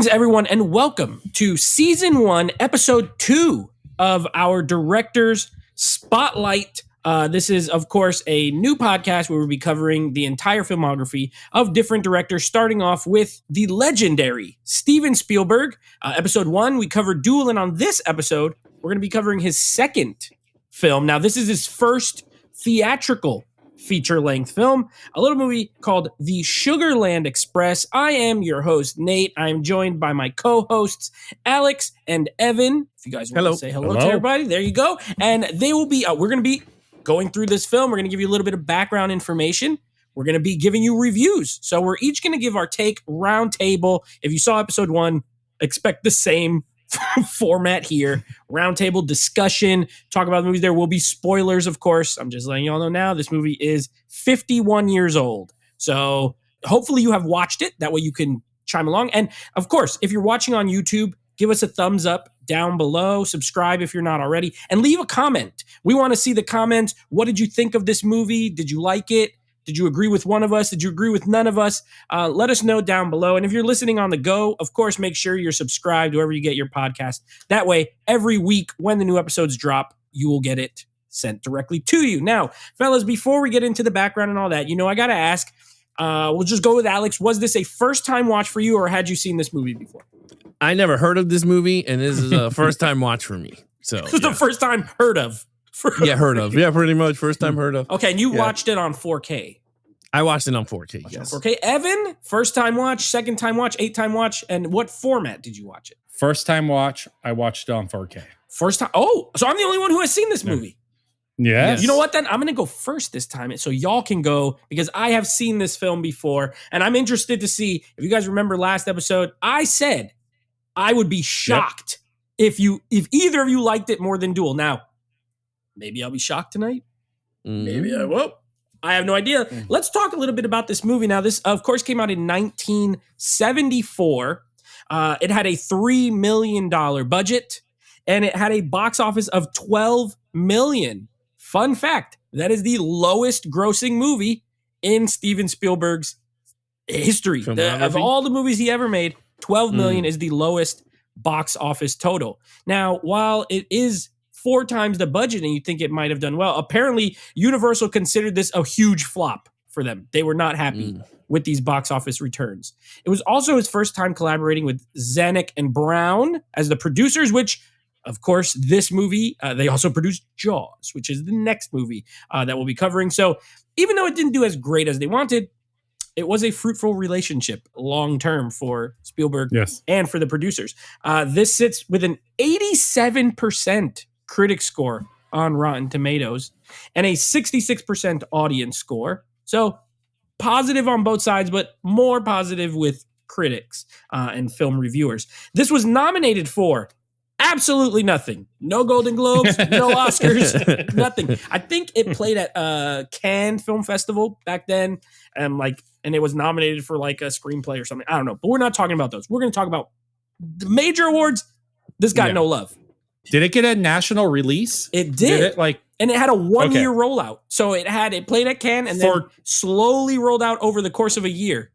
Greetings, everyone, and welcome to Season 1, Episode 2 of our Director's Spotlight. This is, of course, a new podcast where we'll be covering the entire filmography of different directors, starting off with the legendary Steven Spielberg. Episode 1, we covered Duel, and on this episode, we're going to be covering his second film. Now, this is his first theatrical feature-length film, a little movie called The Sugarland Express. I am your host, Nate. I am joined by my co-hosts, Alex and Evan. If you guys want to say hello to everybody, there you go. And they will be, we're going to be going through this film. We're going to give you a little bit of background information. We're going to be giving you reviews. So we're each going to give our take round table. If you saw episode 1, expect the same format here. Roundtable discussion, talk about the movies. There will be spoilers, of course. I'm just letting you all know now, this movie is 51 years old. So hopefully you have watched it. That way you can chime along. And of course, if you're watching on YouTube, give us a thumbs up down below. Subscribe if you're not already. And leave a comment. We want to see the comments. What did you think of this movie? Did you like it? Did you agree with one of us? Did you agree with none of us? Let us know down below. And if you're listening on the go, of course, make sure you're subscribed wherever you get your podcast. That way, every week when the new episodes drop, you will get it sent directly to you. Now, fellas, before we get into the background and all that, I got to ask, we'll just go with Alex. Was this a first-time watch for you, or had you seen this movie before? I never heard of this movie, and this is a first-time watch for me. So this is the first time heard of. Heard of. Yeah, pretty much. First time heard of. Okay, and you watched it on 4K. I watched it on 4K, yes. 4K. Evan, first time watch, second time watch, 8-time watch, and what format did you watch it? First time watch, I watched it on 4K. First time. Oh, so I'm the only one who has seen this movie. Yes. You know what, then? I'm going to go first this time so y'all can go, because I have seen this film before, and I'm interested to see, if you guys remember last episode, I said I would be shocked if either of you liked it more than Duel. Now, maybe I'll be shocked tonight. Maybe I won't. I have no idea. Let's talk a little bit about this movie. Now, this, of course, came out in 1974. It had a $3 million budget, and it had a box office of $12 million. Fun fact, that is the lowest grossing movie in Steven Spielberg's history. Of all the movies he ever made, $12 million is the lowest box office total. Now, while it is 4 times the budget and you think it might have done well, apparently Universal considered this a huge flop for them. They were not happy with these box office returns. It was also his first time collaborating with Zanuck and Brown as the producers, which, of course, this movie, they also produced Jaws, which is the next movie that we'll be covering. So even though it didn't do as great as they wanted, it was a fruitful relationship long-term for Spielberg and for the producers. This sits with an 87% critic score on Rotten Tomatoes and a 66% audience score. So positive on both sides, but more positive with critics and film reviewers. This was nominated for absolutely nothing. No Golden Globes, no Oscars, nothing. I think it played at Cannes Film Festival back then, and it was nominated for like a screenplay or something. I don't know, but we're not talking about those. We're going to talk about the major awards. This got no love. Did it get a national release? It did. And it had a 1-year rollout. So it played at Cannes and then slowly rolled out over the course of a year.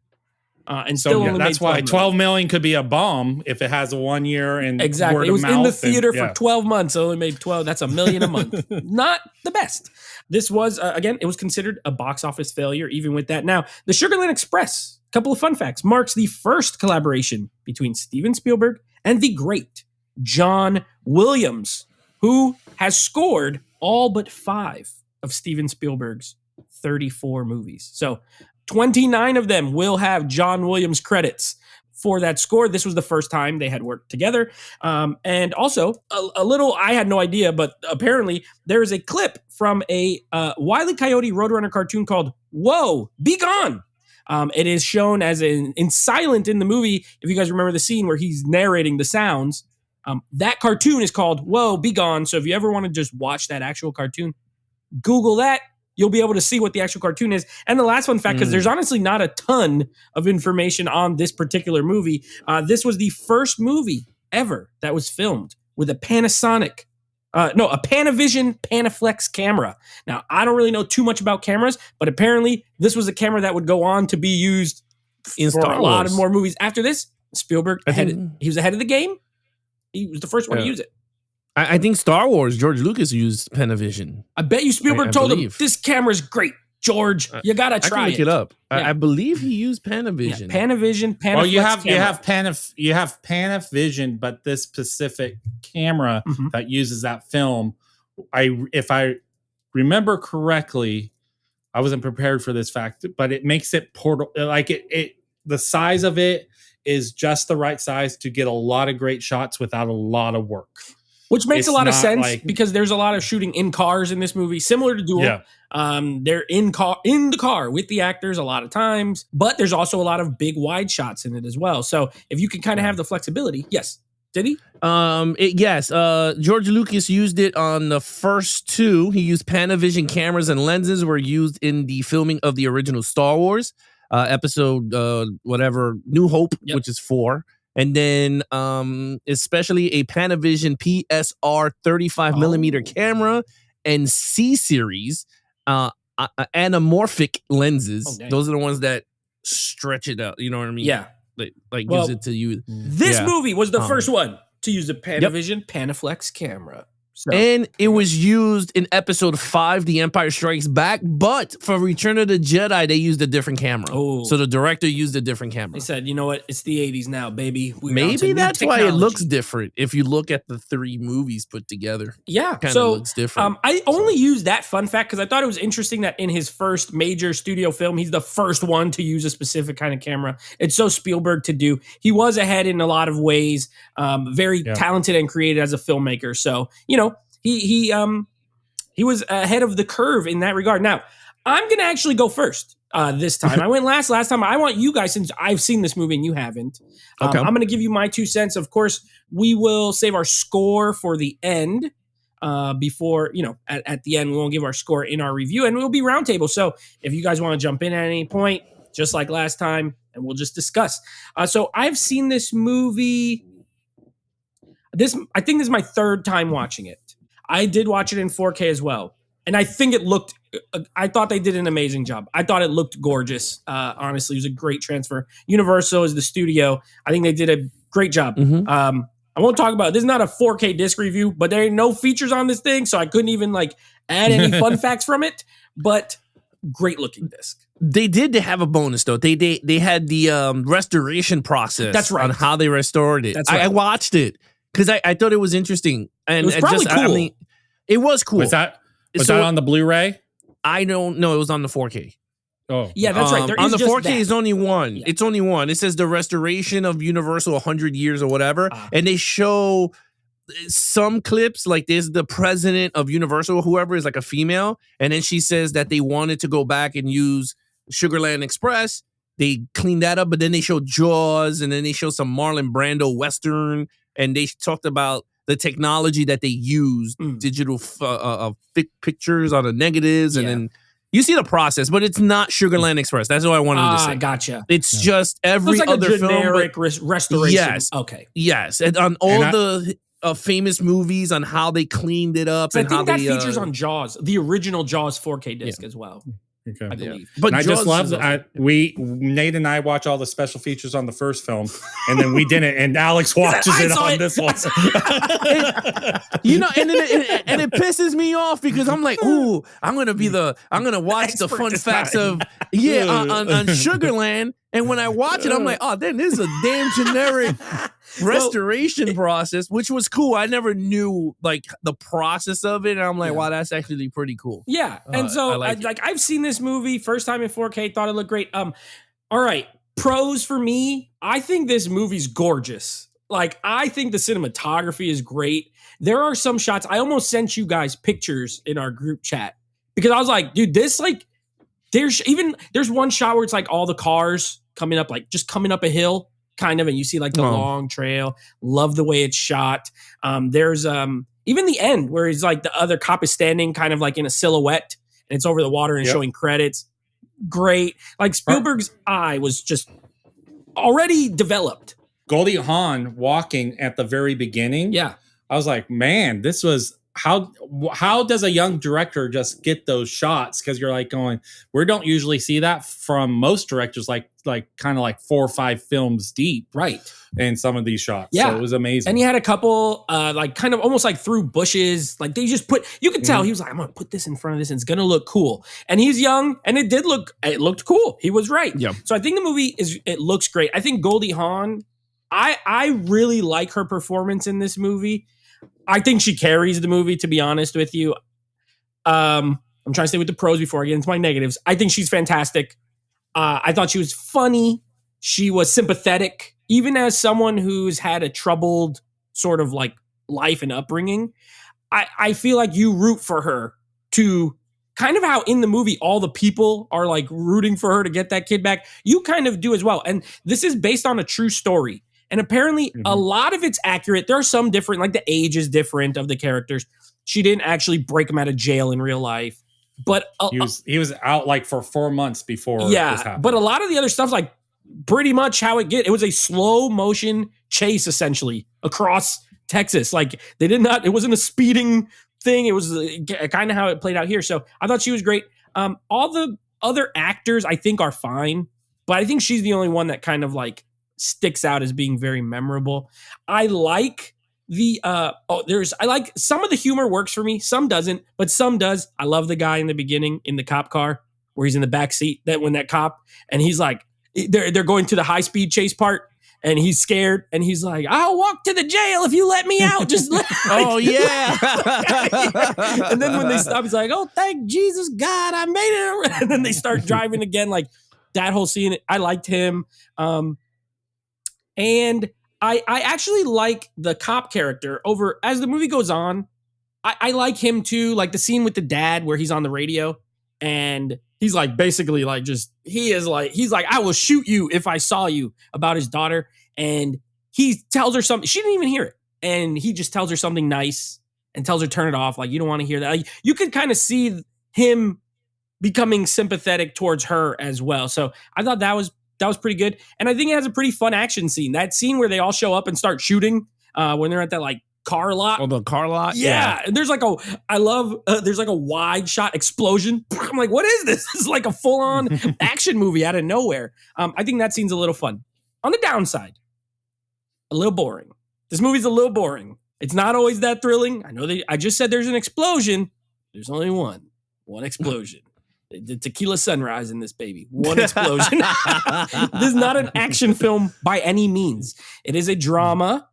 And still only that's why 12 million could be a bomb if it has a 1 year and exactly. It was in the theater for 12 months. So it only made 12. That's $1 million a month. Not the best. This was, again, it was considered a box office failure, even with that. Now, the Sugarland Express, a couple of fun facts, marks the first collaboration between Steven Spielberg and the great John Williams, who has scored all but 5 of Steven Spielberg's 34 movies. So 29 of them will have John Williams credits for that score. This was the first time they had worked together. And also, a little, I had no idea, but apparently there is a clip from a Wile E. Coyote Roadrunner cartoon called Whoa, Be Gone. It is shown as in silent in the movie. If you guys remember the scene where he's narrating the sounds, that cartoon is called Whoa, Be Gone. So if you ever want to just watch that actual cartoon, Google that. You'll be able to see what the actual cartoon is. And the last fun fact, because there's honestly not a ton of information on this particular movie. This was the first movie ever that was filmed with a Panavision Panaflex camera. Now, I don't really know too much about cameras, but apparently this was a camera that would go on to be used in for a lot of more movies after this. Spielberg, he was ahead of the game. He was the first one to use it. I think Star Wars, George Lucas used Panavision. I bet you Spielberg told him, this camera's great, George. You got to try I can look it up. I believe he used Panavision. Yeah, Panavision, Panaflex Well, you have camera. Panavision, but this specific camera that uses that film, if I remember correctly, I wasn't prepared for this fact, but it makes it portable. Like the size of it is just the right size to get a lot of great shots without a lot of work. Which makes a lot of sense because there's a lot of shooting in cars in this movie, similar to Duel. Yeah. They're in the car with the actors a lot of times, but there's also a lot of big wide shots in it as well. So if you can kind of have the flexibility, yes. Did he? Yes. George Lucas used it on the first two. He used Panavision cameras and lenses were used in the filming of the original Star Wars episode, New Hope, which is 4. And then especially a Panavision PSR 35 millimeter camera and C series anamorphic lenses. Those are the ones that stretch it out. You know what I mean? Yeah. Gives it to you. This movie was the first one to use the Panavision Panaflex camera. So, and it was used in episode 5, The Empire Strikes Back, but for Return of the Jedi, they used a different camera. Oh. So the director used a different camera. They said, you know what? It's the 80s now, baby. Maybe that's why it looks different if you look at the 3 movies put together. Yeah. It kind of looks different. I only used that fun fact because I thought it was interesting that in his first major studio film, he's the first one to use a specific kind of camera. It's so Spielberg to do. He was ahead in a lot of ways, very talented and creative as a filmmaker. So, you know, he was ahead of the curve in that regard. Now, I'm going to actually go first this time. I went last time. I want you guys, since I've seen this movie and you haven't, I'm going to give you my 2 cents. Of course, we will save our score for the end before, you know, at the end, we won't give our score in our review and we'll be roundtable. So if you guys want to jump in at any point, just like last time, and we'll just discuss. So I've seen this movie. I think this is my 3rd time watching it. I did watch it in 4K as well. And I think I thought they did an amazing job. I thought it looked gorgeous. Honestly, it was a great transfer. Universal is the studio. I think they did a great job. I won't talk about it. This is not a 4K disc review, but there ain't no features on this thing. So I couldn't even add any fun facts from it, but great looking disc. They did have a bonus though. They had the restoration process. That's right. On how they restored it. That's right. I watched it because I thought it was interesting. And it was probably cool. I mean, it was cool. Was that on the Blu-ray? I don't know. It was on the 4K. Oh, yeah, that's right. On the 4K, it's only one. Yeah. It's only one. It says the restoration of Universal 100 years or whatever, and they show some clips. Like there's the president of Universal, whoever is like a female, and then she says that they wanted to go back and use Sugarland Express. They cleaned that up, but then they showed Jaws, and then they showed some Marlon Brando Western, and they talked about the technology that they used, digital pictures on the negatives, and then you see the process, but it's not Sugarland Express. That's what I wanted to say. Gotcha. It's just every like other a generic film. Restoration. Yes. Okay. Yes. And on all the famous movies on how they cleaned it up. So and I think how that features on Jaws, the original Jaws 4K disc as well. Okay. I believe. But I just love that. Nate and I watch all the special features on the first film, and then we didn't, and Alex watches it on this one. You know, and it pisses me off because I'm like, ooh, I'm gonna watch the fun facts of on Sugarland, and when I watch it, I'm like, oh, then this is a damn generic restoration process, which was cool. I never knew like the process of it, and I'm like, wow, that's actually pretty cool. Yeah, and so I've seen this movie first time in 4K, thought it looked great. All right, pros for me, I think this movie's gorgeous. Like, I think the cinematography is great. There are some shots. I almost sent you guys pictures in our group chat because I was like, dude, this there's one shot where it's like all the cars coming up a hill. Kind of, and you see like the long trail. Love the way it's shot. There's even the end where he's like the other cop is standing kind of like in a silhouette and it's over the water and showing credits. Great. Like Spielberg's eye was just already developed. Goldie Hawn walking at the very beginning. Yeah. I was like, man, this was how does a young director just get those shots? Because you're like going, we don't usually see that from most directors, like kind of like 4 or 5 films deep, right? In some of these shots. Yeah, so it was amazing. And he had a couple like kind of almost like through bushes, like they just put, you could tell he was like, I'm gonna put this in front of this and it's gonna look cool. And he's young and it looked cool. He was right. Yeah. So I think the movie it looks great. I think Goldie Hawn, I really like her performance in this movie. I think she carries the movie, to be honest with you. I'm trying to stay with the pros before I get into my negatives. I think she's fantastic. I thought she was funny. She was sympathetic. Even as someone who's had a troubled sort of like life and upbringing, I feel like you root for her to kind of how in the movie all the people are like rooting for her to get that kid back. You kind of do as well. And this is based on a true story. And apparently a lot of it's accurate. There are some different, like the age is different of the characters. She didn't actually break them out of jail in real life. But he was out like for 4 months before this happened. But a lot of the other stuff's like pretty much how it was a slow motion chase essentially across Texas. Like it wasn't a speeding thing. It was kind of how it played out here. So I thought she was great. All the other actors I think are fine, but I think she's the only one that kind of like sticks out as being very memorable. I like I like some of the humor works for me. Some doesn't, but some does. I love the guy in the beginning in the cop car where he's in the back seat that cop and he's like, they're going to the high speed chase part and he's scared and he's like, I'll walk to the jail if you let me out. Just oh yeah. And then when they stop, he's like, oh, thank Jesus God, I made it. And then they start driving again. Like that whole scene, I liked him. And I actually like the cop character over as the movie goes on. I like him too. Like the scene with the dad where he's on the radio and he's like basically like he's like, I will shoot you if I saw you about his daughter. And he tells her something. She didn't even hear it. And he just tells her something nice and tells her turn it off. Like, you don't want to hear that. Like, you could kind of see him becoming sympathetic towards her as well. So I thought that was pretty good. And I think it has a pretty fun action scene. That scene where they all show up and start shooting when they're at that like car lot. Oh, the car lot? Yeah. And there's like there's like a wide shot explosion. I'm like, what is this? This is like a full on action movie out of nowhere. I think that scene's a little fun. On the downside, a little boring. This movie's a little boring. It's not always that thrilling. I know I just said there's an explosion. There's only one explosion. The tequila sunrise in this baby. One explosion. This is not an action film by any means. It is a drama,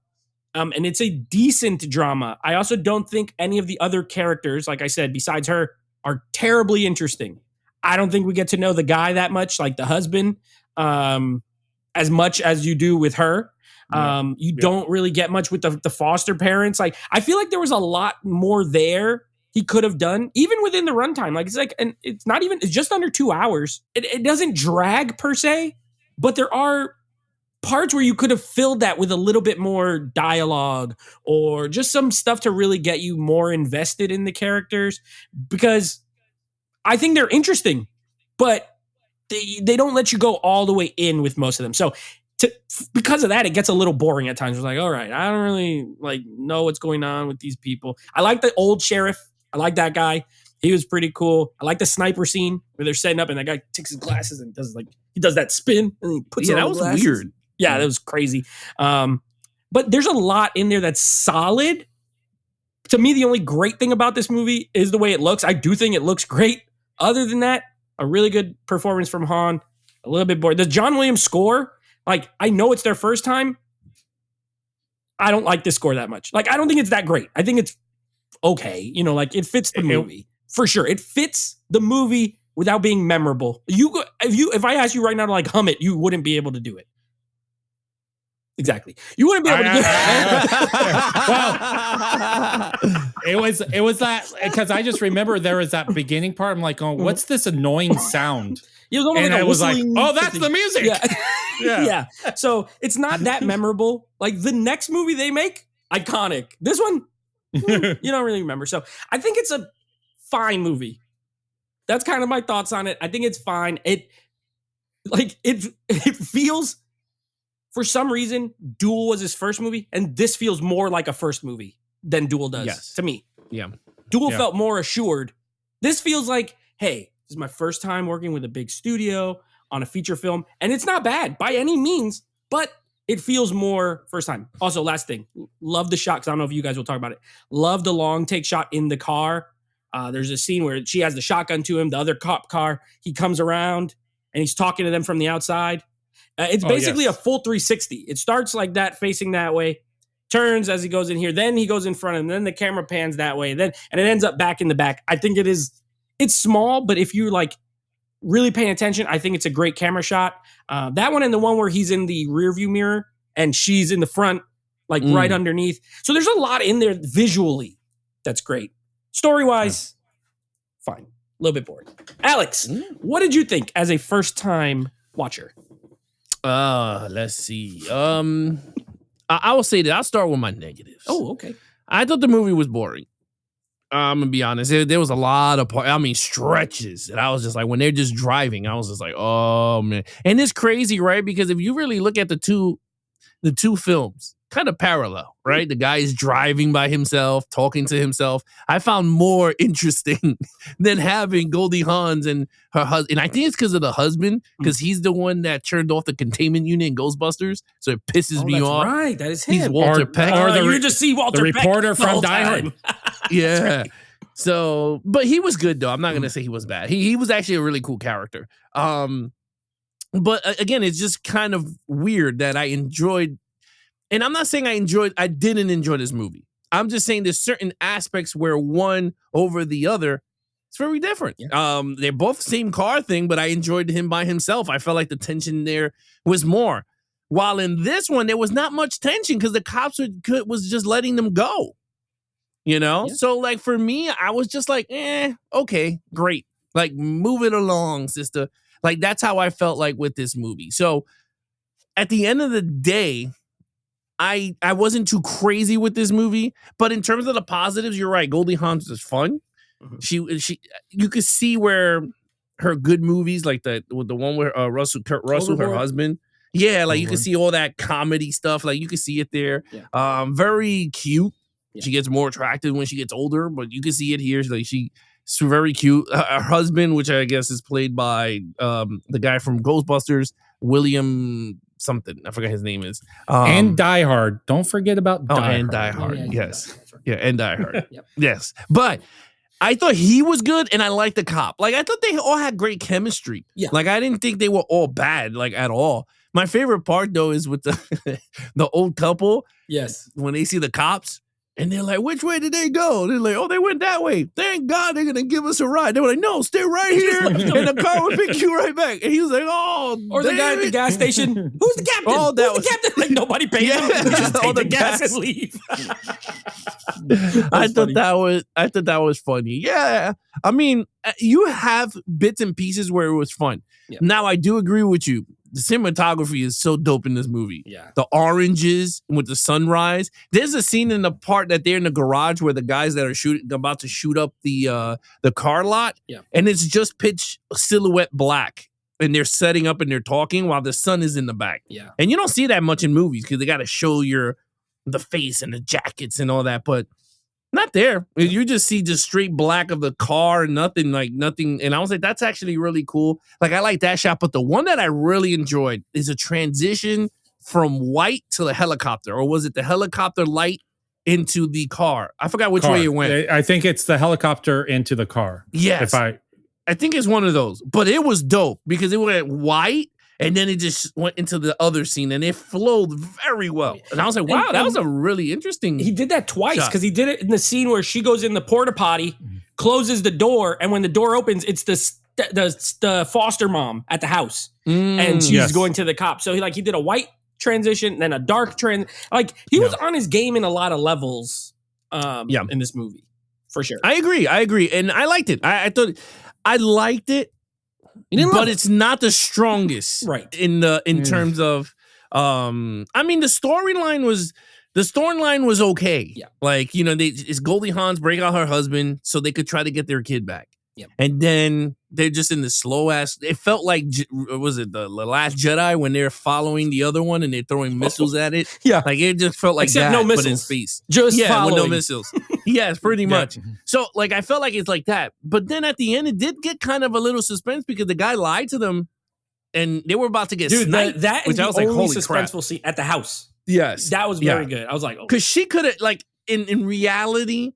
and it's a decent drama. I also don't think any of the other characters, like I said, besides her, are terribly interesting. I don't think we get to know the guy that much, like the husband, as much as you do with her. You don't really get much with the foster parents. Like, I feel like there was a lot more there he could have done, even within the runtime. Like, and it's just under 2 hours. It doesn't drag per se, but there are parts where you could have filled that with a little bit more dialogue or just some stuff to really get you more invested in the characters, because I think they're interesting, but they don't let you go all the way in with most of them. So because of that, it gets a little boring at times. It's like, all right, I don't really like know what's going on with these people. I like the old sheriff. I like that guy. He was pretty cool. I like the sniper scene where they're setting up and that guy takes his glasses and he does that spin and he puts it on. That was glasses. weird. Yeah, that was crazy. But there's a lot in there that's solid. To me, the only great thing about this movie is the way it looks. I do think it looks great. Other than that, a really good performance from Hawn. A little bit bored. The John Williams score, like, I know it's their first time. I don't like this score that much. Like, I don't think it's that great. I think it's okay. You know, like, it fits the movie. For sure. It fits the movie without being memorable. If I asked you right now to, like, hum it, you wouldn't be able to do it. Exactly. You wouldn't be able to do it. Well, it was that, because I just remember there was that beginning part. I'm like, oh, what's this annoying sound? And I was like, oh, that's the music. Yeah. Yeah. So it's not that memorable. Like the next movie they make, iconic. This one, you don't really remember. So I think it's a fine movie. That's kind of my thoughts on it. I think it's fine. It feels, for some reason, Duel was his first movie, and this feels more like a first movie than Duel does to me. Yeah. Duel felt more assured. This feels like, hey, this is my first time working with a big studio on a feature film, and it's not bad by any means, but it feels more first time. Also, last thing, love the shot, because I don't know if you guys will talk about it. Love the long take shot in the car. There's a scene where she has the shotgun to him, the other cop car. He comes around, and he's talking to them from the outside. It's basically a full 360. It starts like that, facing that way, turns as he goes in here, then he goes in front, and then the camera pans that way, and it ends up back in the back. I think it's small, but if you're like really paying attention, I think it's a great camera shot. That one and the one where he's in the rear view mirror and she's in the front, like right underneath. So there's a lot in there visually that's great. Story-wise, fine. A little bit boring. Alex, what did you think as a first-time watcher? Let's see. I will say that I'll start with my negatives. Oh, okay. I thought the movie was boring. I'm gonna be honest. There was a lot of stretches, and I was just like, when they're just driving, I was just like, oh man. And it's crazy, right? Because if you really look at the two films, kind of parallel, right? The guy is driving by himself, talking to himself. I found more interesting than having Goldie Hawn and her husband. And I think it's because of the husband, because he's the one that turned off the containment unit in Ghostbusters. So it pisses me off. Right, that is him. He's Walter Peck. You just see Walter the Peck reporter the from whole Die time. Hard. Yeah. So, but he was good though. I'm not gonna say he was bad. He was actually a really cool character. But again, it's just kind of weird that I enjoyed. And I'm not saying I didn't enjoy this movie. I'm just saying there's certain aspects where one over the other, it's very different. Yeah. They're both same car thing, but I enjoyed him by himself. I felt like the tension there was more. While in this one, there was not much tension because the cops was just letting them go. You know? Yeah. So like for me, I was just like, okay, great. Like move it along, sister. Like that's how I felt like with this movie. So at the end of the day, I wasn't too crazy with this movie, but in terms of the positives, you're right. Goldie Hawn is fun. Mm-hmm. She you could see where her good movies, like the one where Kurt Russell, her husband. Yeah, like you can see all that comedy stuff. Like you can see it there. Yeah. Very cute. Yeah. She gets more attractive when she gets older, but you can see it here. She's very cute. Her husband, which I guess is played by the guy from Ghostbusters, William something. I forgot his name is. And Die Hard. Don't forget about Die Hard. And Die Hard. Yeah, yes. Yeah, and Die Hard. Yep. Yes. But I thought he was good, and I liked the cop. Like, I thought they all had great chemistry. Yeah. Like, I didn't think they were all bad, like, at all. My favorite part, though, is with the old couple. Yes. When they see the cops. And they're like, which way did they go? They're like, oh, they went that way. Thank God they're going to give us a ride. They were like, no, stay right here. And the car will pick you right back. And he was like, oh, or the guy at the gas station. Who's the captain? Oh, Who's the captain? Like, nobody paid him. He just take the gas and leave. I thought that was funny. Yeah. I mean, you have bits and pieces where it was fun. Yeah. Now, I do agree with you. The cinematography is so dope in this movie. Yeah. The oranges with the sunrise. There's a scene in the part that they're in the garage where the guys that are about to shoot up the car lot. Yeah. And it's just pitch silhouette black. And they're setting up and they're talking while the sun is in the back. Yeah. And you don't see that much in movies because they got to show the face and the jackets and all that. But not there. You just see just straight black of the car, nothing. And I was like, that's actually really cool. Like, I like that shot. But the one that I really enjoyed is a transition from white to the helicopter. Or was it the helicopter light into the car? I forgot which way it went. I think it's the helicopter into the car. Yes. I think it's one of those. But it was dope because it went white. And then it just went into the other scene, and it flowed very well. And I was like, wow, that was a really interesting He did that twice, because he did it in the scene where she goes in the porta potty, closes the door, and when the door opens, it's the foster mom at the house. And she's going to the cop. So he did a white transition, then a dark Like, he was on his game in a lot of levels in this movie, for sure. I agree. And I liked it. I thought I liked it. But it's not the strongest, right? In terms of, I mean, the storyline was okay. Yeah, like it's Goldie Hawn's break out her husband so they could try to get their kid back. Yeah, and then they're just in the slow ass. It felt like was it the Last Jedi when they're following the other one and they're throwing missiles at it? Yeah, like it just felt like except that, no missiles, but in space. Just following. with no missiles. Yes, pretty much. So, like, I felt like it's like that. But then at the end, it did get kind of a little suspense because the guy lied to them and they were about to get sniped. That is which I the was like, only holy crap. suspenseful scene at the house. Yes. That was very good. I was like, oh. Because she could have, like, in reality,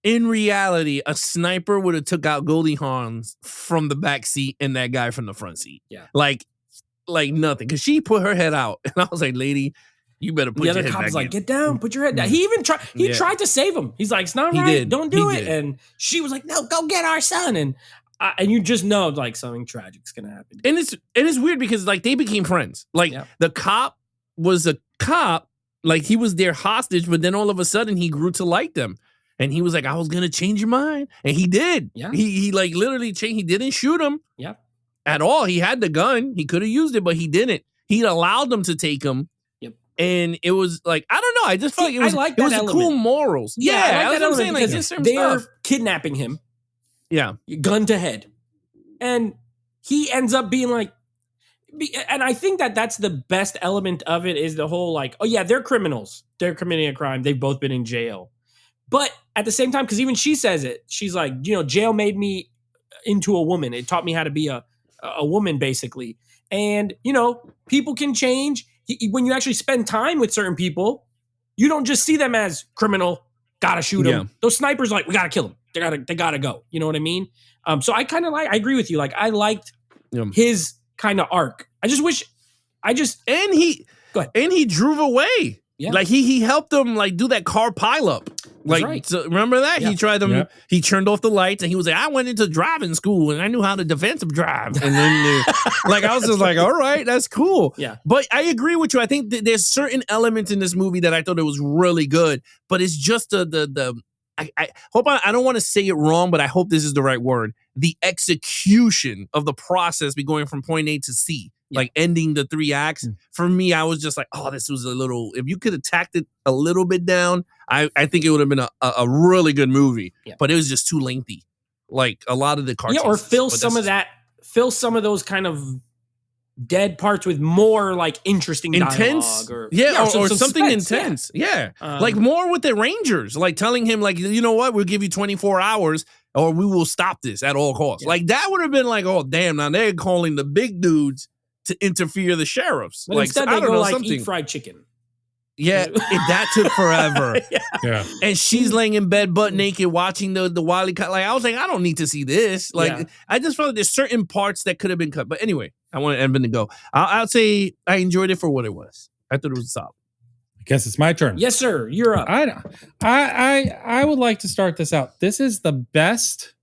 a sniper would have took out Goldie Hawn from the back seat and that guy from the front seat. Yeah. Like nothing. Because she put her head out. And I was like, lady, you better put your head back in. The other cop was like, get down, put your head down. He even tried to save him. He's like, it's not right. Don't do it. And she was like, no, go get our son. And you just know, like, something tragic's going to happen. And it's weird because, like, they became friends. Like, the cop was a cop. Like, he was their hostage, but then all of a sudden he grew to like them. And he was like, I was going to change your mind. And he did. Yeah. He like, literally changed. He didn't shoot him at all. He had the gun. He could have used it, but he didn't. He allowed them to take him. Yep. And it was like, I don't know. I just felt like it was cool morals. Yeah, I like that element like, because they're kidnapping him. Yeah. Gun to head. And he ends up being like, and I think that's the best element of it is the whole like, oh yeah, they're criminals. They're committing a crime. They've both been in jail. But at the same time, because even she says it, she's like, you know, jail made me into a woman. It taught me how to be a woman, basically. And, you know, people can change. When you actually spend time with certain people, you don't just see them as criminal, gotta shoot them. Those snipers, like, we gotta kill them. They gotta go. You know what I mean? So I I agree with you. Like, I liked his kind of arc. And he drove away. Yeah. Like he helped them like do that car pileup. Like so remember that? Yeah. He tried them, he turned off the lights and he was like, I went into driving school and I knew how to defensive drive. And then like I was just like, all right, that's cool. Yeah. But I agree with you. I think there's certain elements in this movie that I thought it was really good, but it's just I hope I don't want to say it wrong, but I hope this is the right word. The execution of the process be going from point A to C. Like ending the 3 acts. For me, I was just like, oh, this was a little, if you could have tacked it a little bit down, I think it would have been a really good movie. Yeah. But it was just too lengthy. Like a lot of the cartoons. Yeah, or fill some of those kind of dead parts with more like interesting intense dialogue or something intense. Yeah. Like more with the Rangers, like telling him like, you know what, we'll give you 24 hours or we will stop this at all costs. Yeah. Like that would have been like, oh damn, now they're calling the big dudes to interfere the sheriffs. But like instead they go like eat fried chicken. Yeah, that took forever. Yeah. And she's laying in bed butt naked watching the Wile E. Coyote. Like I was like, I don't need to see this. Like I just felt like there's certain parts that could have been cut. But anyway, I want Evan to go. I'll say I enjoyed it for what it was. I thought it was solid. I guess it's my turn. Yes, sir. You're up. I would like to start this out. This is the best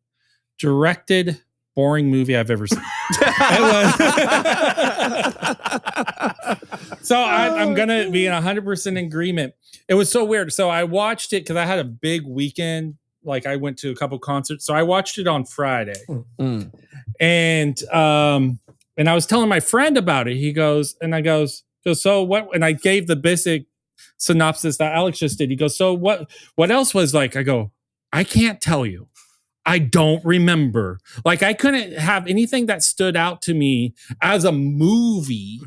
directed boring movie I've ever seen. So I'm going to be in 100% agreement. It was so weird. So I watched it because I had a big weekend. Like I went to a couple concerts. So I watched it on Friday. And I was telling my friend about it. He goes, and I goes, so what? And I gave the basic synopsis that Alex just did. He goes, so what else was like? I go, I can't tell you. I don't remember. Like I couldn't have anything that stood out to me as a movie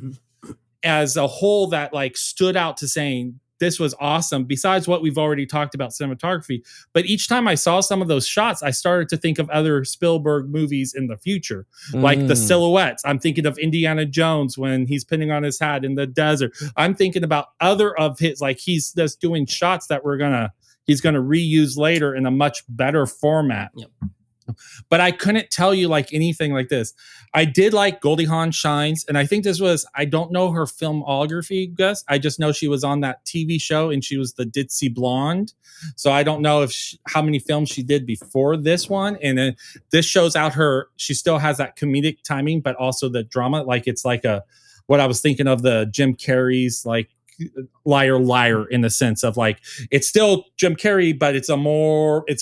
as a whole that like stood out to saying this was awesome besides what we've already talked about cinematography. But each time I saw some of those shots, I started to think of other Spielberg movies in the future, like the silhouettes. I'm thinking of Indiana Jones when he's pinning on his hat in the desert. I'm thinking about other of his, like he's just doing shots that he's going to reuse later in a much better format. Yep. But I couldn't tell you like anything like this. I did like Goldie Hawn Shines. And I think I don't know her filmography, Gus. I just know she was on that TV show and she was the ditzy blonde. So I don't know how many films she did before this one. And then this shows out she still has that comedic timing, but also the drama. Like it's like what I was thinking of the Jim Carrey's like, liar in the sense of like it's still Jim Carrey, but it's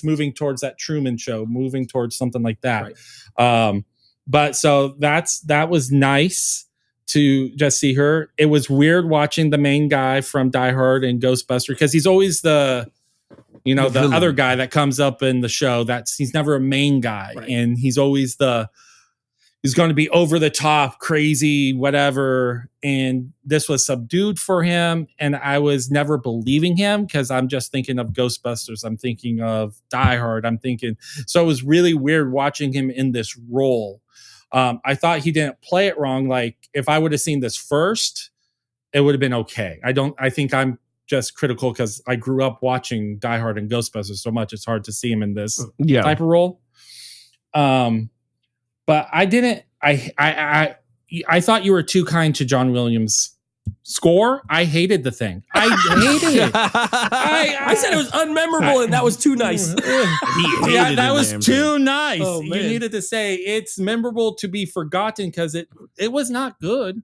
moving towards that Truman Show, moving towards something like that. Right. But so that was nice to just see her. It was weird watching the main guy from Die Hard and Ghostbuster because he's always the other guy that comes up in the show. He's never a main guy, right. And he's always the he's going to be over the top, crazy, whatever. And this was subdued for him. And I was never believing him because I'm just thinking of Ghostbusters. I'm thinking of Die Hard. So it was really weird watching him in this role. I thought he didn't play it wrong. Like if I would have seen this first, it would have been okay. I think I'm just critical because I grew up watching Die Hard and Ghostbusters so much. It's hard to see him in this type of role. But I didn't. I thought you were too kind to John Williams' score. I hated the thing. I hated it. I said it was unmemorable, and that was too nice. That was too nice. Oh, you needed to say it's memorable to be forgotten because it was not good.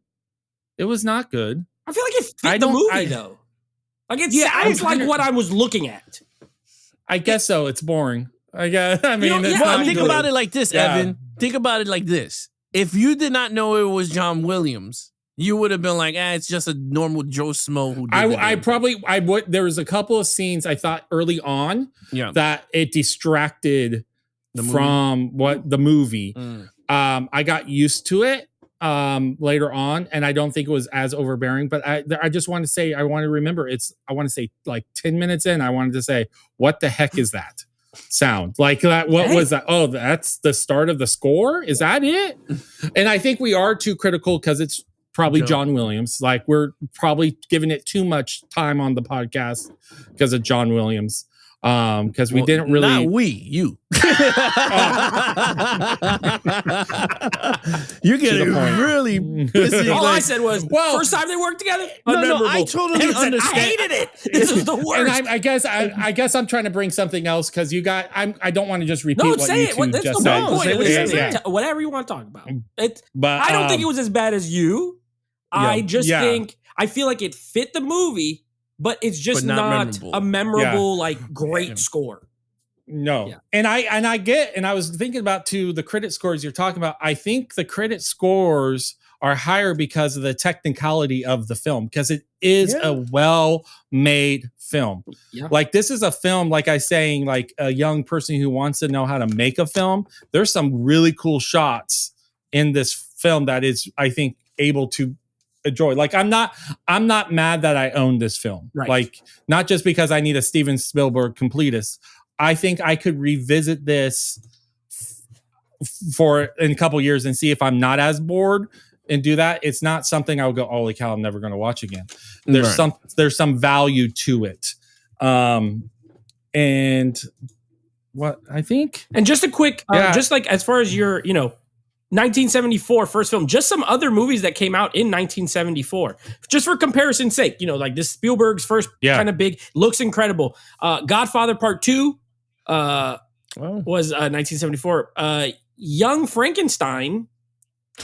It was not good. I feel like it fit the movie though. Like it sounds like what I was looking at. I guess so. It's boring. I guess. I mean, think about it like this, Evan. Think about it like this. If you did not know it was John Williams, you would have been like, it's just a normal Joe Smo who did I would. There was a couple of scenes I thought early on that it distracted from the movie. I got used to it later on, and I don't think it was as overbearing. But I just want to say, I want to say like 10 minutes in, I wanted to say, what the heck is that sound? Like that? What was that? Oh, that's the start of the score? Is that it? And I think we are too critical because it's probably John Williams. Like we're probably giving it too much time on the podcast because of John Williams. Because we didn't really. Not you. You're getting really pissy. All I said was, first time they worked together. No, I totally understand. I hated it. This was the worst. And I guess I'm trying to bring something else because you got. I don't want to just repeat what you two just said. Whatever you want to talk about. I don't think it was as bad as you. I just think I feel like it fit the movie. But it's just not a memorable, like great score. No. Yeah. And I was thinking about too the credit scores you're talking about. I think the credit scores are higher because of the technicality of the film, because it is a well-made film. Yeah. Like this is a film, like I saying, like a young person who wants to know how to make a film. There's some really cool shots in this film that is, I think, able to enjoy. Like I'm not mad that I own this film. Right. Like not just because I need a Steven Spielberg completist. I think I could revisit this in a couple years and see if I'm not as bored and do that. It's not something I would go, holy cow, I'm never going to watch again. There's some value to it. And what I think, and just a quick, just like as far as your, 1974 first film, just some other movies that came out in 1974, just for comparison's sake, like this Spielberg's first kind of big, looks incredible. Godfather Part 2 was 1974. Young Frankenstein.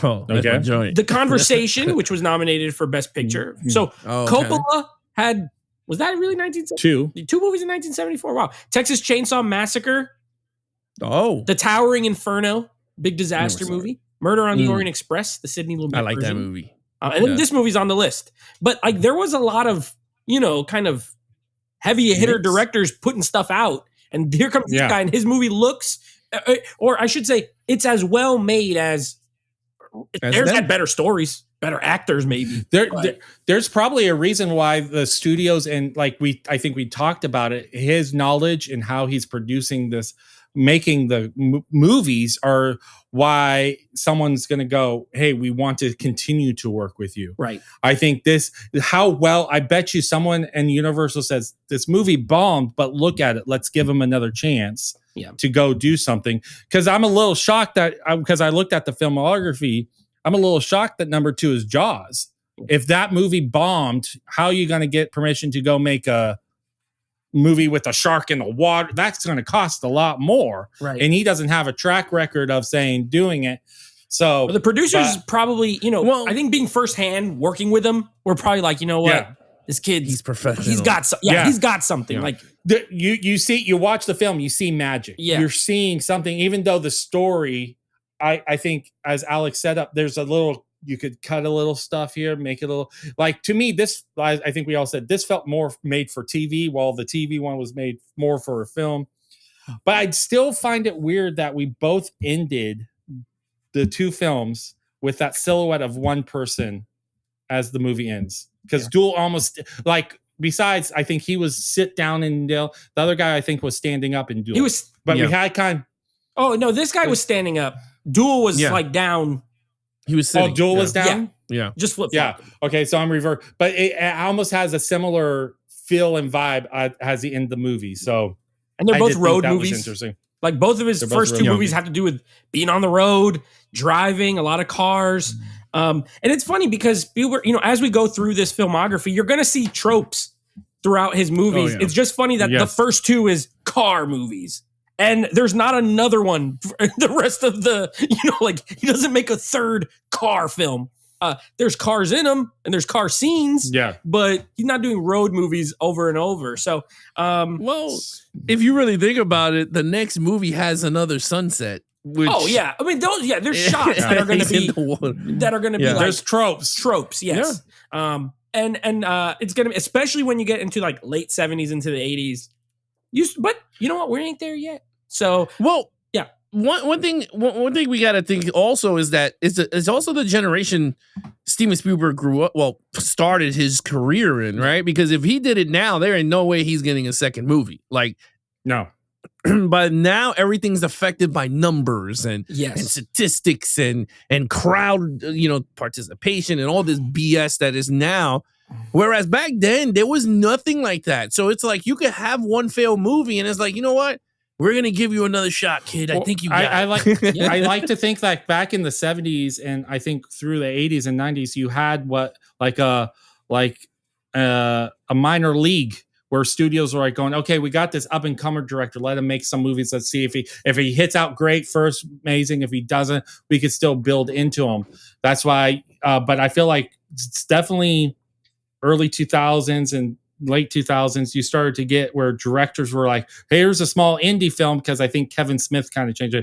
Oh, okay. The Conversation, which was nominated for Best Picture. So Coppola had, was that really 1974? Two movies in 1974. Wow. Texas Chainsaw Massacre. Oh. The Towering Inferno. Big disaster movie. Murder on the Orient Express, the Sidney Lumet I like version. that movie. And then this movie's on the list. But like there was a lot of, kind of heavy hitter directors putting stuff out. And here comes this guy and his movie looks, or I should say, it's as well made as there's had better stories, better actors maybe. There's probably a reason why the studios and I think we talked about it, his knowledge and how he's producing this, making the movies are why someone's going to go, hey, we want to continue to work with you. Right. I think I bet you someone in Universal says this movie bombed, but look at it. Let's give them another chance to go do something. Cause I'm a little shocked because I looked at the filmography. I'm a little shocked that number 2 is Jaws. If that movie bombed, how are you going to get permission to go make a movie with a shark in the water? That's going to cost a lot more. Right. And he doesn't have a track record of doing it. So the producers probably, I think being firsthand working with him, we're probably like, this kid, he's professional. He's got he's got something. Yeah. Like you watch the film, you see magic. Yeah. You're seeing something, even though the story, I think as Alex set up, there's a little, you could cut a little stuff here, make it a little, like to me, this, I think we all said this felt more made for TV, while the TV one was made more for a film. But I'd still find it weird that we both ended the two films with that silhouette of one person as the movie ends. Because Duel almost like besides, I think he was sit down in Duel. The other guy I think was standing up in Duel. He was, but we had kind. Oh no, this guy was standing up. Duel was like down. He was sitting. Oh, Duel was down. Yeah, just flip. Yeah. Okay, so I'm revert, but it almost has a similar feel and vibe as the end of the movie. So, and they're both road that movies. Was interesting. Like both of his first two movies have to do with being on the road, driving, a lot of cars. And it's funny because Spielberg, as we go through this filmography, you're going to see tropes throughout his movies. It's just funny that the first two is car movies. And there's not another one for the rest of the, he doesn't make a third car film. There's cars in them and there's car scenes. Yeah. But he's not doing road movies over and over. So, well, if you really think about it, the next movie has another sunset. Which, I mean, there's shots that are going to be like there's tropes. Yes. Yeah. And it's going to be, especially when you get into like late 70s into the 80s. But you know what? We ain't there yet. So, One thing we got to think also is that it's also the generation Steven Spielberg grew up, started his career in, right? Because if he did it now, there ain't no way he's getting a second movie. Like, no. But now everything's affected by numbers and statistics and crowd, participation and all this BS that is now. Whereas back then there was nothing like that. So it's like you could have one failed movie and it's like, you know what? We're gonna give you another shot, kid. I think you got it. I like to think like back in the 70s and I think through the 80s and 90s, you had a minor league where studios were like going, okay, we got this up and comer director. Let him make some movies. Let's see if he hits out great first, amazing. If he doesn't, we could still build into him. That's why. But I feel like it's definitely early 2000s and late 2000s, you started to get where directors were like, hey, here's a small indie film, because I think Kevin Smith kind of changed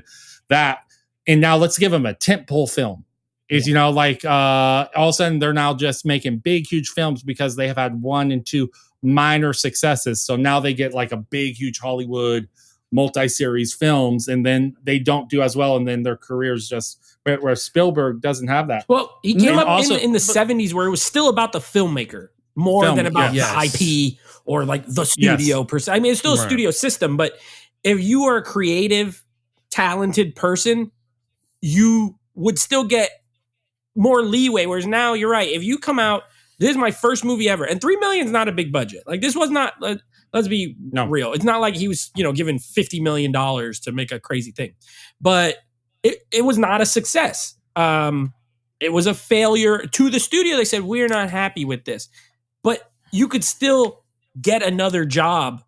that. And now let's give him a tentpole film. All of a sudden they're now just making big, huge films because they have had 1 and 2 minor successes. So now they get like a big, huge Hollywood multi-series films, and then they don't do as well. And then their careers just, where Spielberg doesn't have that. Well, he came up in the 70s where it was still about the filmmaker more than about the IP or like the studio per se. I mean, it's still a studio system, but if you are a creative, talented person, you would still get more leeway. Whereas now you're right. If you come out, this is my first movie ever, and $3 million is not a big budget. Like this was not, let's be real. It's not like he was, given $50 million to make a crazy thing, but it was not a success. It was a failure to the studio. They said, we're not happy with this. But you could still get another job,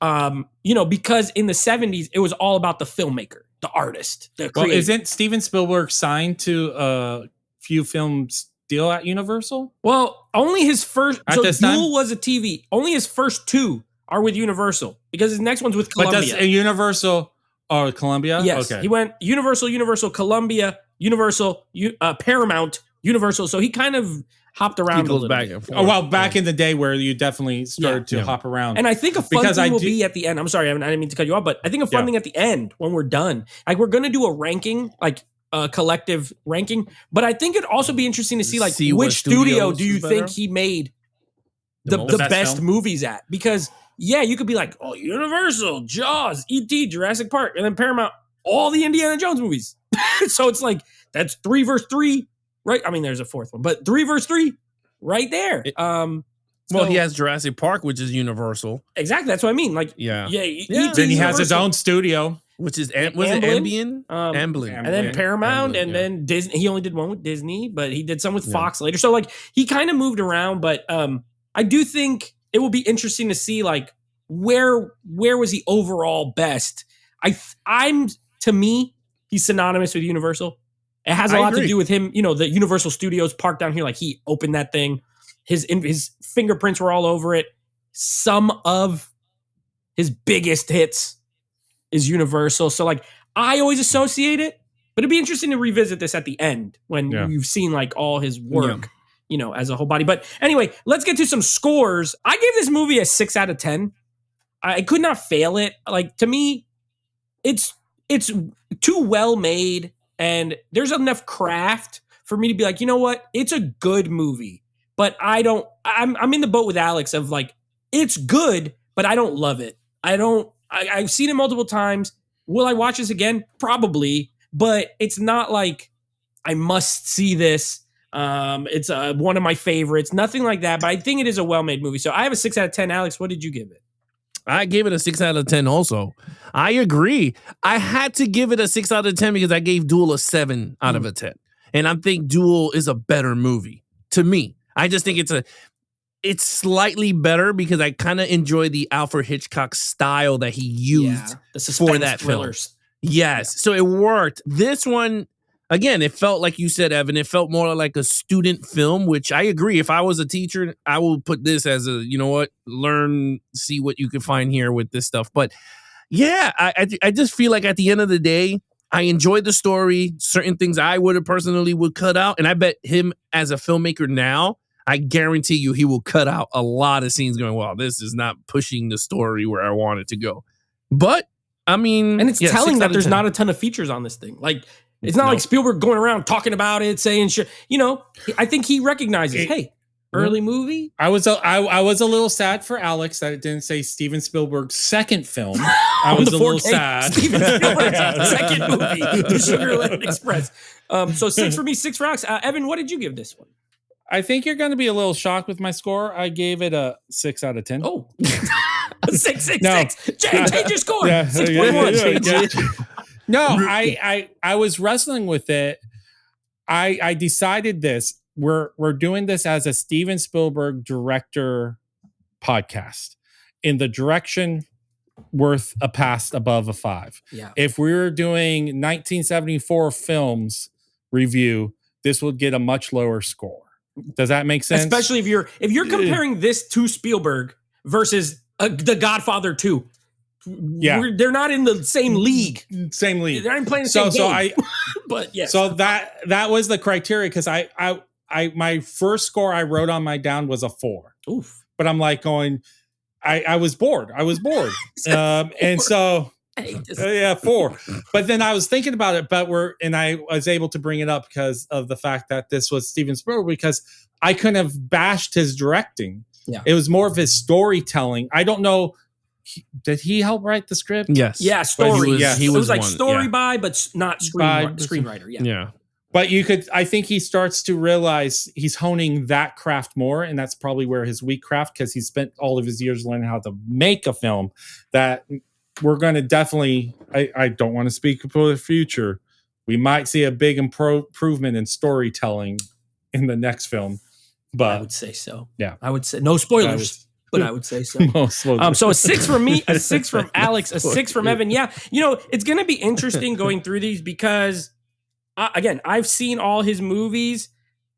because in the 70s, it was all about the filmmaker, the artist, the creator. Well, isn't Steven Spielberg signed to a few films deal at Universal? Well, only his first. So Duel was a TV. Only his first 2 are with Universal because his next one's with Columbia. But does Universal or Columbia? Yes. Okay. He went Universal, Columbia, Universal, Paramount, Universal. So he kind of hopped around a little back bit. and forth. Back in the day where you definitely started to hop around. And I think a fun thing will be at the end. I'm sorry, I didn't mean to cut you off, but I think a fun thing at the end when we're done, like we're going to do a ranking, like a collective ranking, but I think it'd also be interesting to see which studio do you think he made the best movies at? Because you could be like, oh, Universal, Jaws, E.T., Jurassic Park, and then Paramount, all the Indiana Jones movies. So it's like, that's 3 versus 3. Right, I mean, there's a fourth one, but 3 versus 3, right there. Well, he has Jurassic Park, which is Universal. Exactly, that's what I mean. Like, then he has his own studio, which is Amblin, and then Paramount, and then Disney. He only did one with Disney, but he did some with Fox later. So like, he kind of moved around. But I do think it will be interesting to see like where was he overall best. To me, he's synonymous with Universal. It has a lot to do with him, the Universal Studios park down here. Like he opened that thing, his fingerprints were all over it. Some of his biggest hits is Universal. So like I always associate it, but it'd be interesting to revisit this at the end when you've seen like all his work, as a whole body. But anyway, let's get to some scores. I gave this movie a 6 out of 10. I could not fail it. Like to me, it's too well made And there's enough craft for me to be like, you know what? It's a good movie, but I'm in the boat with Alex of like, it's good, but I don't love it. I've seen it multiple times. Will I watch this again? Probably, but it's not like I must see this. It's one of my favorites. Nothing like that, but I think it is a well-made movie. So I have a 6 out of 10. Alex, what did you give it? I gave it a 6 out of 10 also. I agree. I had to give it a 6 out of 10 because I gave Duel a 7 out of a 10. And I think Duel is a better movie to me. I just think it's slightly better because I kind of enjoy the Alfred Hitchcock style that he used for that thrillers. film. Yes. So it worked. This one, again, it felt like you said, Evan, it felt more like a student film, which I agree. If I was a teacher, I will put this as a, you know what, learn, see what you can find here with this stuff. But yeah, I just feel like at the end of the day, I enjoyed the story. Certain things I would have personally would cut out. And I bet him as a filmmaker now, I guarantee you he will cut out a lot of scenes going, wow, this is not pushing the story where I want it to go. But, I mean... And it's telling that there's not a ton of features on this thing. Like, it's not like Spielberg going around talking about it, saying shit. You know, I think he recognizes, hey, early movie. I was a little sad for Alex that it didn't say Steven Spielberg's second film. I was a little sad. Steven Spielberg's second movie, The Sugarland Express. So 6 for me, 6 for Alex. Evan, what did you give this one? I think you're going to be a little shocked with my score. I gave it a 6 out of 10. Oh, 6. Change your score. 6.1. No, I was wrestling with it. I decided this. We're doing this as a Steven Spielberg director podcast. In the direction, worth a pass above a 5. Yeah. If we were doing 1974 films review, this would get a much lower score. Does that make sense? Especially if you're comparing this to Spielberg versus The Godfather 2. Yeah, they're not in the same league. Same league. They're not playing the same game. But yeah. So that was the criteria because I my first score I wrote on my down was a 4. Oof. But I'm like going, I was bored. And so. Yeah, 4. But then I was thinking about it, and I was able to bring it up because of the fact that this was Steven Spielberg, because I couldn't have bashed his directing. Yeah. It was more of his storytelling. I don't know. Did he help write the script? Yes. Yeah, story. He was like one, story by, but not screenwriter. Yeah. Yeah. But I think he starts to realize he's honing that craft more, and that's probably where his weak craft, because he spent all of his years learning how to make a film that we're going to definitely, I don't want to speak for the future. We might see a big improvement in storytelling in the next film. But I would say so. Yeah. I would say, no spoilers, but I would say so. So a 6 from me, a 6 from Alex, a 6 from Evan. Yeah. You know, it's going to be interesting going through these because, again, I've seen all his movies.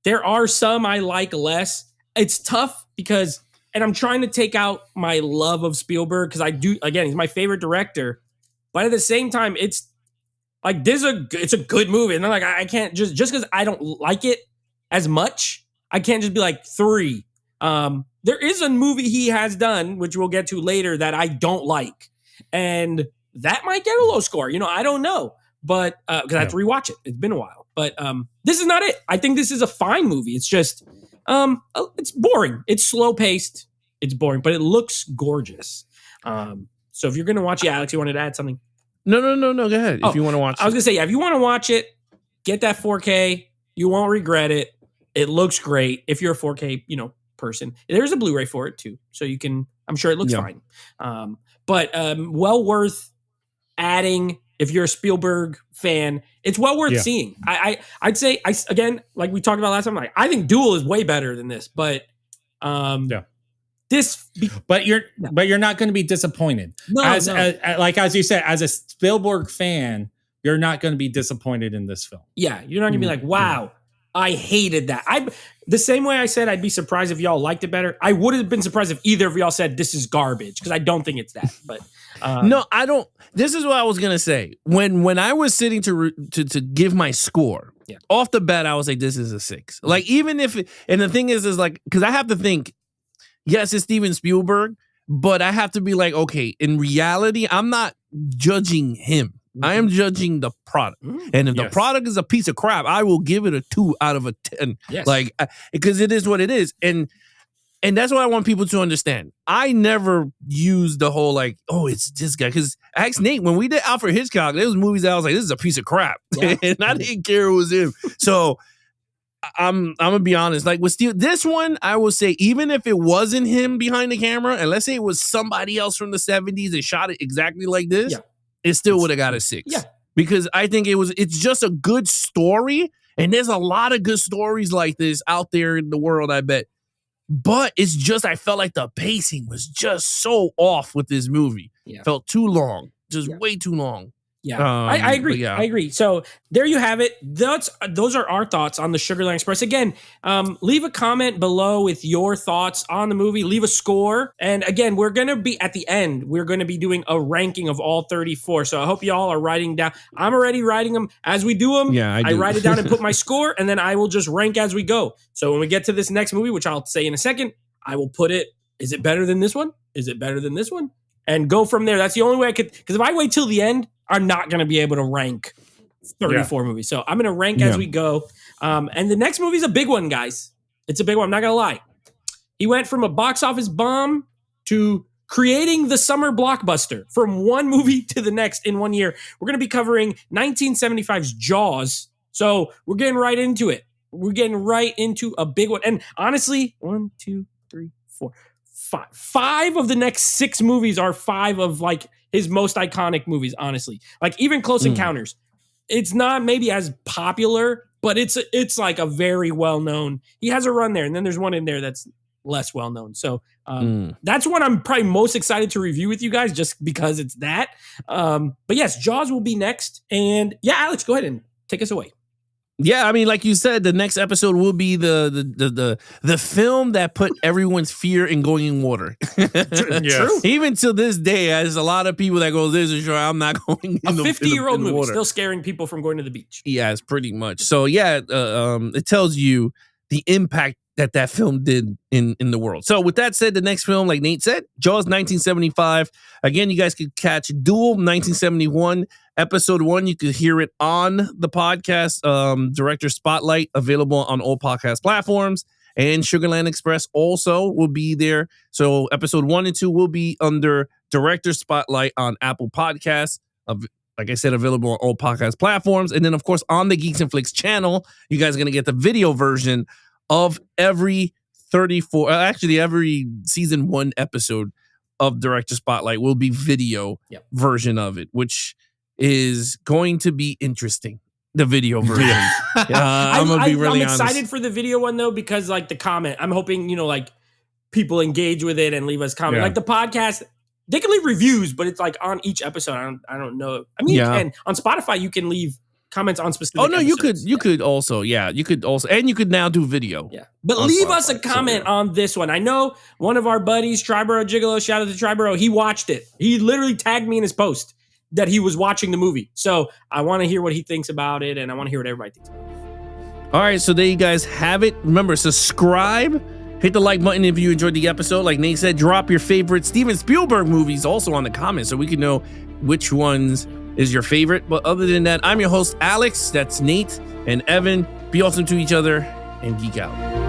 There are some I like less. It's tough because... And I'm trying to take out my love of Spielberg because I do, again, he's my favorite director. But at the same time, it's like it's a good movie. And I'm like, I can't just because I don't like it as much, I can't just be like 3. There is a movie he has done, which we'll get to later, that I don't like. And that might get a low score. You know, I don't know. But because I have to rewatch it. It's been a while. But this is not it. I think this is a fine movie. It's just... it's boring. It's slow paced. It's boring, but it looks gorgeous. So if you're going to watch it, Alex, you wanted to add something? No. Go ahead. If you want to watch I was going to say, if you want to watch it, get that 4K. You won't regret it. It looks great. If you're a 4K, person, there's a Blu-ray for it too. So you can, I'm sure it looks fine. But well worth adding. If you're a Spielberg fan, it's well worth seeing. I'd say, again, like we talked about last time, I think Duel is way better than this, but but you're not going to be disappointed. As you said, as a Spielberg fan, you're not going to be disappointed in this film. Yeah, you're not going to be like, wow, I hated that. The same way I said I'd be surprised if y'all liked it better. I would have been surprised if either of y'all said this is garbage, because I don't think it's that. But no, I don't. This is what I was gonna say. When I was sitting to give my score, off the bat, I was like, this is a 6. Like, even if, and the thing is like, because I have to think, yes, it's Steven Spielberg, but I have to be like, okay, in reality, I'm not judging him. I am judging the product. And if the product is a piece of crap, I will give it a 2 out of a 10. Yes. Like, because it is what it is. And that's what I want people to understand. I never use the whole like, oh, it's this guy. Because I asked Nate, when we did Alfred Hitchcock, there was movies that I was like, this is a piece of crap. Yeah. And I didn't care it was him. So I'm going to be honest. Like with Steve, this one, I will say, even if it wasn't him behind the camera, and let's say it was somebody else from the 70s that shot it exactly like this, it still would have got a 6. Yeah. Because I think it's just a good story. And there's a lot of good stories like this out there in the world, I bet. But it's just, I felt like the pacing was just so off with this movie. Yeah. Felt too long, just way too long. Yeah, I agree. Yeah. I agree. So there you have it. Those are our thoughts on the Sugarland Express. Again, leave a comment below with your thoughts on the movie. Leave a score. And again, we're going to be at the end. We're going to be doing a ranking of all 34. So I hope you all are writing down. I'm already writing them as we do them. Yeah, I write it down and put my score, and then I will just rank as we go. So when we get to this next movie, which I'll say in a second, I will put it. Is it better than this one? Is it better than this one? And go from there. That's the only way I could. Because if I wait till the end, I'm not going to be able to rank 34 movies. So I'm going to rank as we go. And the next movie is a big one, guys. It's a big one. I'm not going to lie. He went from a box office bomb to creating the summer blockbuster from one movie to the next in 1 year. We're going to be covering 1975's Jaws. So we're getting right into it. We're getting right into a big one. And honestly, 1, 2, 3, 4, 5. 5 of the next 6 movies are 5 of like his most iconic movies, honestly. Like even Close Encounters. It's not maybe as popular, but it's like a very well-known. He has a run there, and then there's one in there that's less well-known. So that's one I'm probably most excited to review with you guys just because it's that. But yes, Jaws will be next. And yeah, Alex, go ahead and take us away. Yeah, I mean, like you said, the next episode will be the film that put everyone's fear in going in water. True. Even to this day, there's a lot of people that go, "This is sure I'm not going." A 50-year-old movie water. Still scaring people from going to the beach. Yeah, it's pretty much. So yeah, it tells you the impact that film did in the world. So with that said, the next film, like Nate said, Jaws 1975. Again, you guys could catch Duel 1971. Episode 1, you could hear it on the podcast, Director Spotlight, available on all podcast platforms. And Sugarland Express also will be there. So episode 1 and 2 will be under Director Spotlight on Apple Podcasts. Like I said, available on all podcast platforms. And then, of course, on the Geeks and Flix channel, you guys are going to get the video version of every every season 1 episode of Director Spotlight will be video version of it, which is going to be interesting. The video version. I'm gonna be really honest. I'm excited for the video one though, because like the comment, I'm hoping, like people engage with it and leave us comments. Like the podcast, they can leave reviews, but it's like on each episode. I don't know. I mean, you can on Spotify, you can leave comments on specific. Oh no, episodes. you could also, and you could now do video. Yeah, but leave us a comment on this one. I know one of our buddies, Triborough Gigolo, shout out to Triborough. He watched it. He literally tagged me in his post that he was watching the movie. So I want to hear what he thinks about it, and I want to hear what everybody thinks about it. All right, so there you guys have it. Remember, subscribe. Hit the like button if you enjoyed the episode. Like Nate said, drop your favorite Steven Spielberg movies also on the comments so we can know which ones is your favorite. But other than that, I'm your host, Alex. That's Nate and Evan. Be awesome to each other and geek out.